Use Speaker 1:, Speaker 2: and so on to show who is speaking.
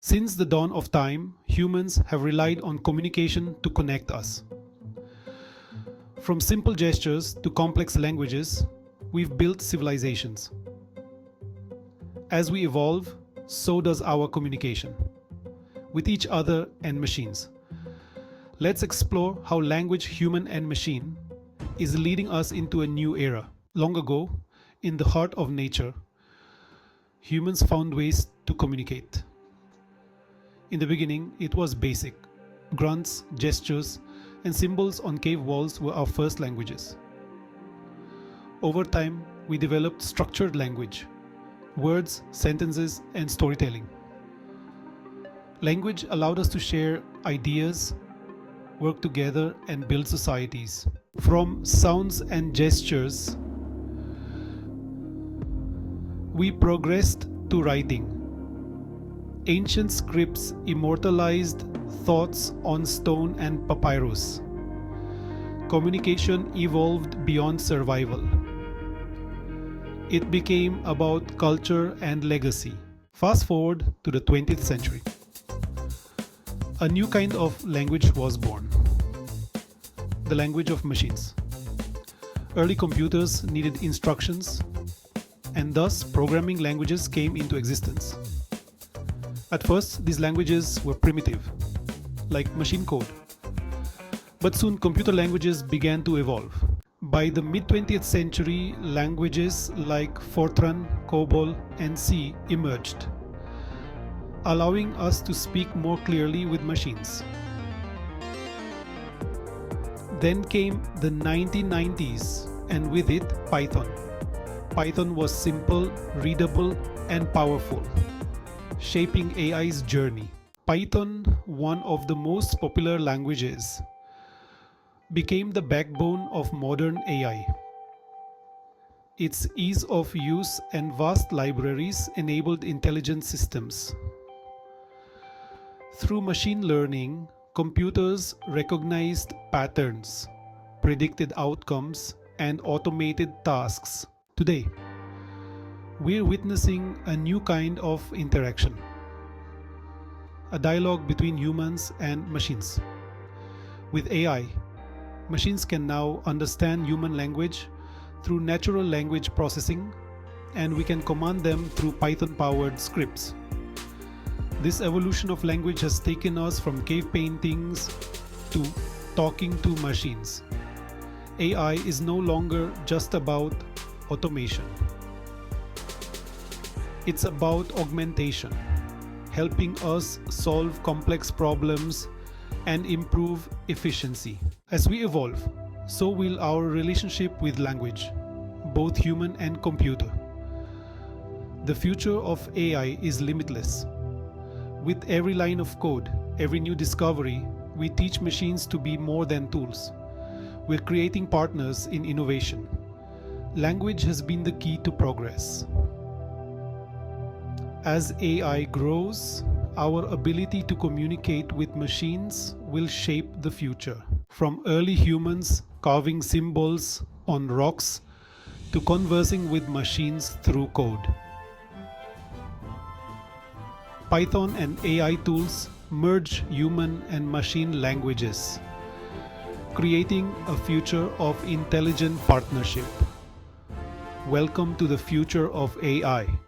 Speaker 1: Since the dawn of time, humans have relied on communication to connect us. From simple gestures to complex languages, we've built civilizations. As we evolve, so does our communication with each other and machines. Let's explore how language, human and machine, is leading us into a new era. Long ago, in the heart of nature, humans found ways to communicate. In the beginning, it was basic. Grunts, gestures, and symbols on cave walls were our first languages. Over time, we developed structured language, words, sentences, and storytelling. Language allowed us to share ideas, work together, and build societies. From sounds and gestures, we progressed to writing. Ancient scripts immortalized thoughts on stone and papyrus. Communication evolved beyond survival. It became about culture and legacy. Fast forward to the 20th century. A new kind of language was born. The language of machines. Early computers needed instructions, and thus programming languages came into existence. At first, these languages were primitive, like machine code. But soon computer languages began to evolve. By the mid-20th century, languages like Fortran, COBOL, and C emerged, allowing us to speak more clearly with machines. Then came the 1990s, and with it, Python. Python was simple, readable, and powerful, shaping AI's journey. Python, one of the most popular languages, became the backbone of modern AI. Its ease of use and vast libraries enabled intelligent systems. Through machine learning, computers recognized patterns, predicted outcomes, and automated tasks. Today, we're witnessing a new kind of interaction, a dialogue between humans and machines. With AI, machines can now understand human language through natural language processing, and we can command them through Python-powered scripts. This evolution of language has taken us from cave paintings to talking to machines. AI is no longer just about automation. It's about augmentation, helping us solve complex problems and improve efficiency. As we evolve, so will our relationship with language, both human and computer. The future of AI is limitless. With every line of code, every new discovery, we teach machines to be more than tools. We're creating partners in innovation. Language has been the key to progress. As AI grows, our ability to communicate with machines will shape the future. From early humans carving symbols on rocks to conversing with machines through code. Python and AI tools merge human and machine languages, creating a future of intelligent partnership. Welcome to the future of AI.